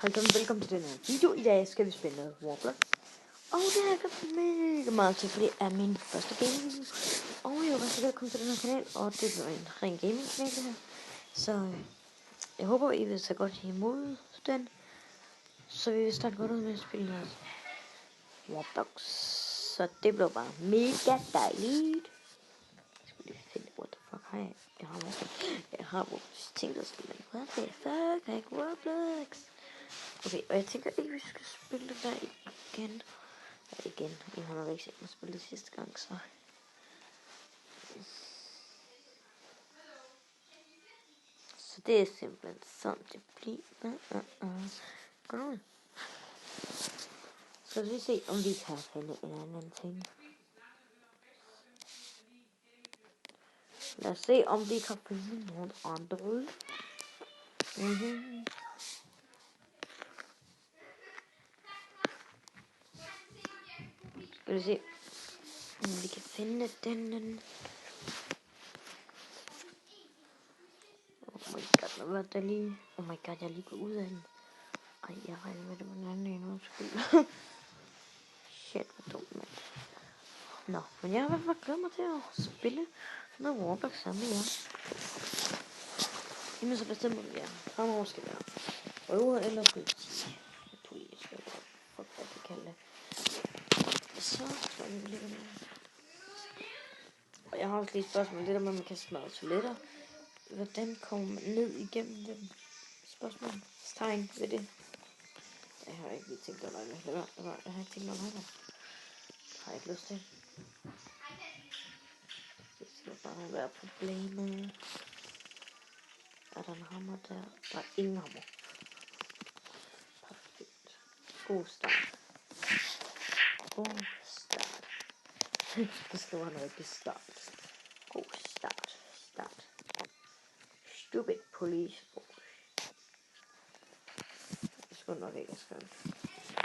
Velkommen til den her video. I dag skal vi spille noget Roblox. Og det har jeg gjort mega meget til, for det er min første gaming. Og jeg er også velkommen til den her kanal, og det er en ren gaming kanal det her. Så jeg håber, I vil tage godt imod den. Så vi vil starte godt ud med at spille noget Roblox. Så det bliver bare mega dejligt. Jeg skulle lige finde, what the fuck har jeg? Jeg har tænkt at spille what the fuck, like Roblox. Okay, og jeg tænker ikke, vi skal spille det der igen. Ja, igen. Jeg har nok ikke set mig spille det sidste gang, så... Så det er simpelthen sådan, det bliver. Gå nu. Så skal vi se, om vi kan finde en anden ting. Lad os se, om vi kan finde nogle andre. Skal vi se, om vi kan finde den. Oh my god, hvad var der lige? Oh my god, jeg er lige gået ud af den. Ej, jeg regner med det med den anden endnu. Shit, hvor dumt, mand. Nå, men jeg har i hvert fald glædet mig til at spille noget Roblox sammen med jer. Jamen så bestemmer vi jer. Fremover skal være røver eller politi. Politi, hvad fuck hvad det kalder det. Så tror jeg, vi ligger med. Og jeg har også lige et spørgsmål. Det der med, at man kan smadre toiletter. Hvordan kommer man ned igennem den spørgsmålstegn ved det? Jeg har ikke lige tænkt over det. Jeg har ikke tænkt over det. Har jeg ikke lyst til. Det skal bare være problemet. Er der en hammer der? Der er ingen hammer. Perfekt. God start. God start. Det skal være en rigtig start. God start. Start. Stupid police force. Det skulle nok ikke have skrevet.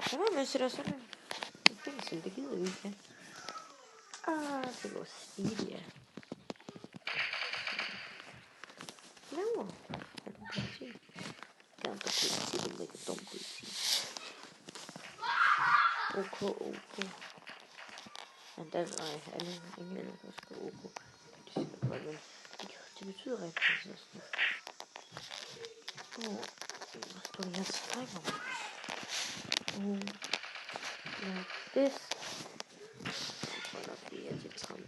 Så var man sætter sådan en fængsel. Det gider vi ikke. Det går stiligt, ja. Laver. Er det politi? Det er politi. Det er ikke dumt politi. OK. Men der er alle englænder, der skal OK. Det betyder rigtig sådan. Hvad står det her strækker mig? Like this. Jeg tror nok lige, at det er 30 $.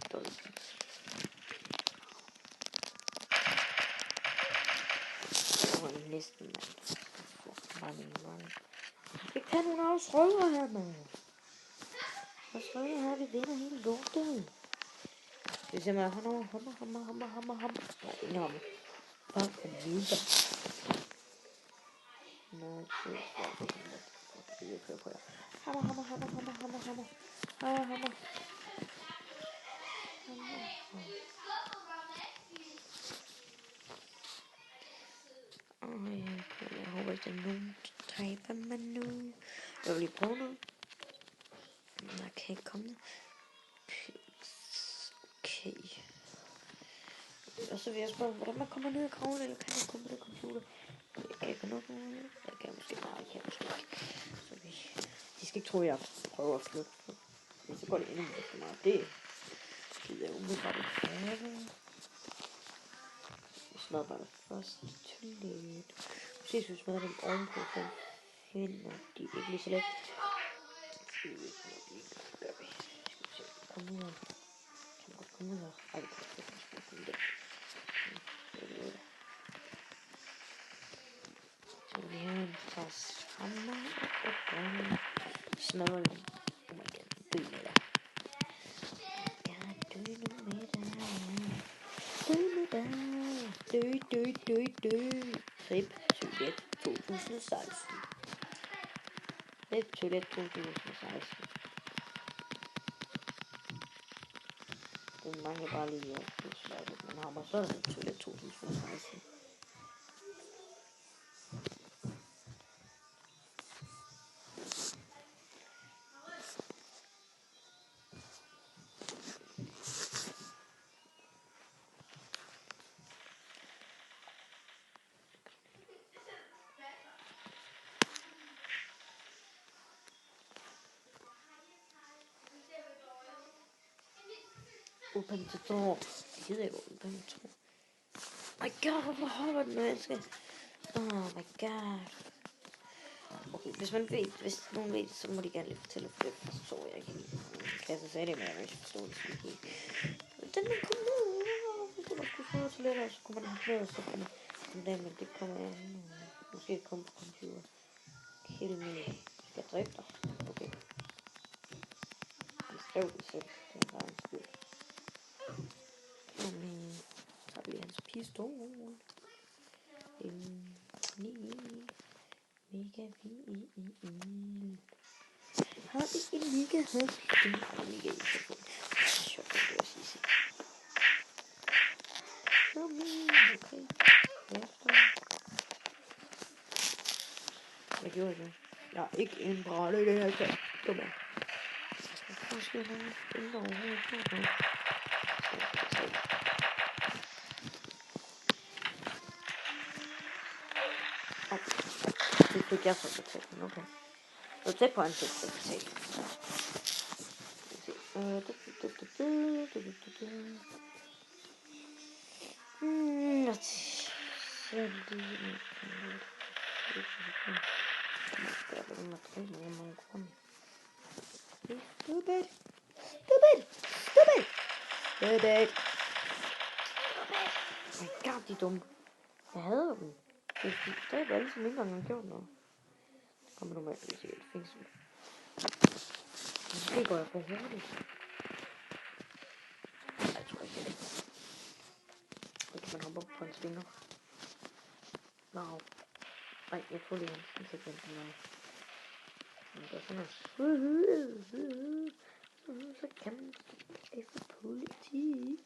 Det var næsten, mand. Vi kan nogle af os røver her, mand. Og så her, vi vinder hele lortet. Skal vi se, man har nogle hammer. Nej, ingen hammer. Bare computer. Nå, det er det, jeg kører på jer. Hammer. Jeg håber ikke, der er nogen, der taber mig nu. Jeg vil lige prøve noget. Jeg kan ikke komme ned. Okay. Og så vil jeg spørge, hvordan man kommer ned i krogen, eller kan man komme ned i computer? Jeg kan ikke nå noget. Jeg kan måske bare ikke. Så de skal ikke tro, at jeg prøver at flytte. Men så går det endnu mere for mig. Det gider jeg umiddelbart ikke have. Jeg smadrer bare det første toilet. Måske synes jeg smadrer dem ovenpå, så finder de ikke lige så let. Kom ud. Kan godt komme ud her. Ej, det kan jeg ikke komme ud. Så vi har en fast hammer og smadrer den. Oh my god, dø med dig. Dø. RIP Toilet 2016. RIP Toilet 2016. Den mangler bare lige at pludselig, man har mig så RIP Toilet 2016. Open the door. Jeg gider ikke åbne den door. My god, hvorfor hopper den, når jeg skal? Oh my god. Okay, hvis nogen ved det, så må de gerne lige fortælle, for det forstår jeg ikke helt. Klasse sagde det, men jeg vil ikke forstå det sådan helt. Den er kommet ned. Det var sgu så til lidt, og så kunne man have ned, og så kunne man men det kommer jeg måske komme på computer. Kill me. Skal jeg dræbe dig? Okay. Jeg skrev det selv. Det er bare en skyld. Kill me. Så har vi hans pistol. Mega fint. Har vi en mega pistol? Har vi mega pistol? Sjovt, det vil jeg sige. Okay. Hvad gjorde jeg nu? Jeg har ikke en brætte i det her kast. Kom her. Måske er der en overhovedet. Det fik jeg så betalt, men okay. Så tæt på, han fik det betalt. Stupid. My god, de er dumme. Jeg hader dem. De dræber alle, som ikke engang har gjort noget. Så kommer normalt til sikkert i fængsel. Måske går jeg for hurtigt. Jeg tror ikke det. Så kan man hoppe op på en svinger. Wow. Nej, jeg tror lige, han skal vente mig. Men det er sådan noget. Så kan man efter politi.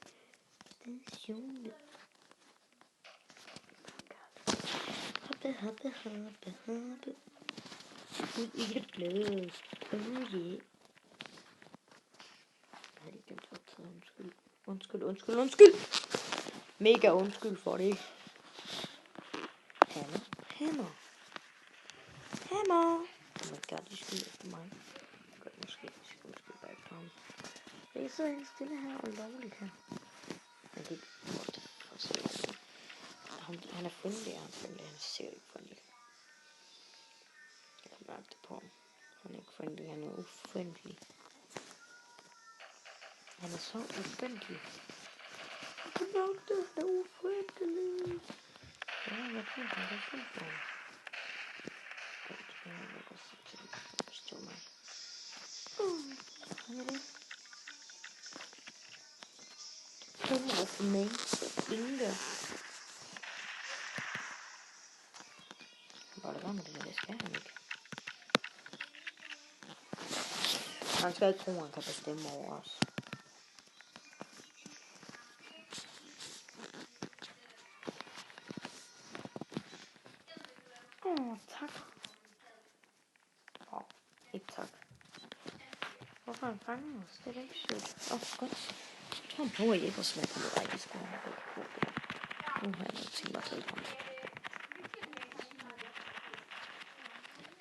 Station. Hoppe. Ud i det bløde. Oh yeah. Jeg har lige glemt at tage undskyld. Mega undskyld for det. Hammer. Oh my god, de skyder efter mig. Godt, måske bare ikke komme. Jeg sidder helt stille her og lovligt her. Men det er godt. Han er friendly, han ser ikke friendly. Jeg kan mærke det på ham. Han er ikke friendly, han er ufriendly. Han er så ufriendly. Jeg kan mærke det, han er ufriendly. Ja, jeg tror, han er friendly. Jeg vil godt se til det. Jeg forstår mig. Hvad er det? Kommer for mig. Inge. Bare det var med det skal han ikke. Han skal ikke tro, han kan bestemme over os. Tak. Ikke tak. Hvorfor har han fanget os? Det er da ikke sødt. Godt. Jeg tror, han prøver at hjælpe os med at komme ud i skolen. Nu har jeg noget til at tage på.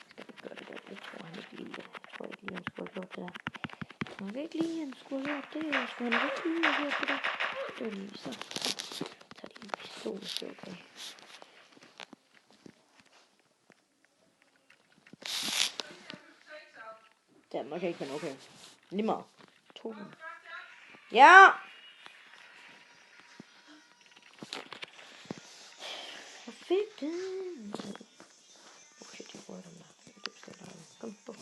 Skal vi gøre det der? Jeg tror, han ikke lige. Jeg tror ikke lige, han skulle have gjort det der. Han kan ikke lige, han skulle have gjort det. Jeg skulle han ikke lige have gjort det der. Det var lige så. Tag lige en pistol, hvis det er okay. Danmark kan ikke, men okay. Lige meget. 2. Ja! Jeg fik den. Okay, det var den der. Det skal jeg lave. Kom på.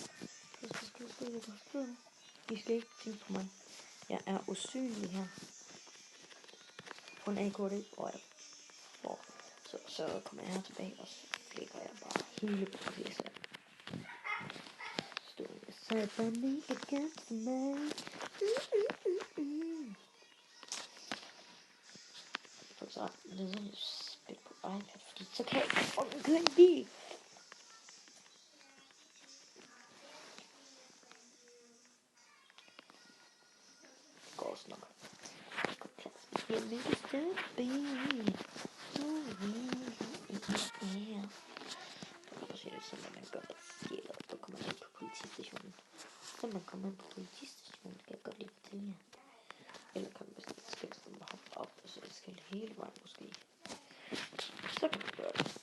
I skal ikke tænke på mig. Jeg er usynlig her. På en AKD. Så kommer jeg her tilbage, og så flækker jeg bare hele processen. Suddenly against me. Så det er lidt spil på iPad, fordi så kan jeg køre en bil. Det går også nok. Jeg går plads. Jeg vil støtte bil. Så ser det som, at man gør det stjæler, og så kommer man ind på politistationen. Så man kommer ind på politistationen, kan jeg godt lige fortælle jer. Eller kan man hele vejen måske. Så kan vi gøre det.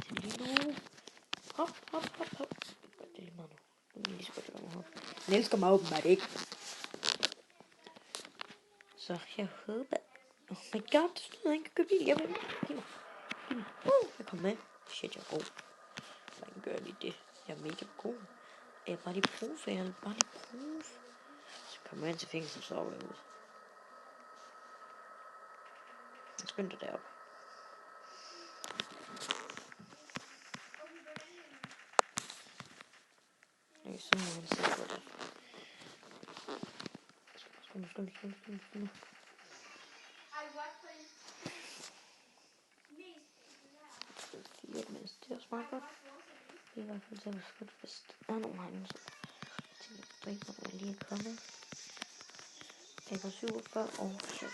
Til lige nu. Hop. Det er lige meget nu. Nu er lige så godt, at jeg hoppe. Den elsker mig åbenbart ikke. Så jeg håber... Oh my god, det stod ikke at købe bil. Jeg vil... Giv mig. Jeg kom med. Shit, jeg er god. Hvordan gør jeg lige det? Jeg er mega god. Jeg er bare lige proof. Så kommer jeg ind til fængsel, så er jeg ude. Jeg skyndte derop. Jeg kan simpelthen se på det. Skynd. Det er også meget godt. Det er i hvert fald til at beskytte, hvis der er nogen herinde, så tænker jeg ikke, hvor jeg lige er kommet. Jeg går 47 år, så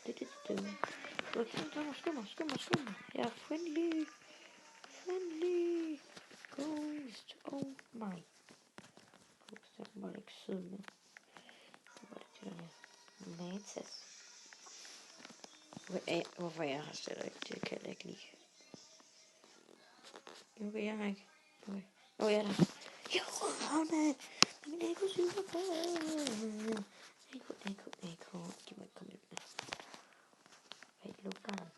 det. Skynd mig. Jeg er friendly. Ghost, oh my. Ghost, jeg var ikke sød med. Det var det der Matas. Hvorfor jeg har slet ikke, det kan jeg ikke lide. Okay, jeg har ikke. Okay. Jeg er der. Jo, Ragnar! Men jeg kunne syge på. Eko. Giv mig komme ind med. Hey, lukker den.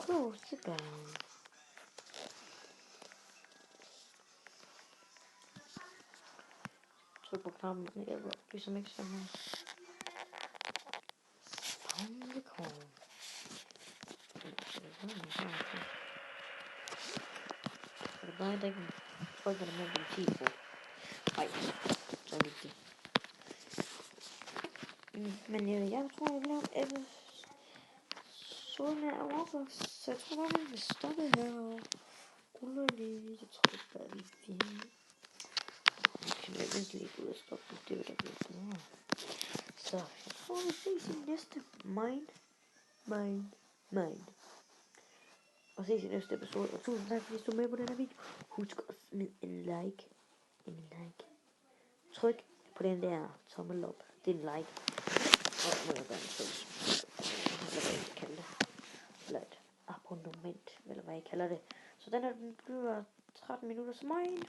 Close the down. Tryk på knappen, det hjælper ligesom ikke sådan her. Spawn the corn. Så det bare ikke trykker det med politi på. Ej, så er det ikke. Men jeg tror, jeg vil lave sådan her over, så jeg tror bare, vi vil stoppe her og rulle lige. Jeg tror bare, vi vil. Jeg kan vente lidt ud og stoppe det, der bliver bedre. Så jeg tror, vi ses i næste Mine. Og ses i næste episode. Og tusind tak, fordi I stod med på den her video. Husk at smide en like. Tryk på den der tommel op. Det er en like. Og nu er jeg gerne så. Hvad jeg kalder det. Eller et abonnement. Eller hvad jeg kalder det. Så den her bliver 13 minutter som mig.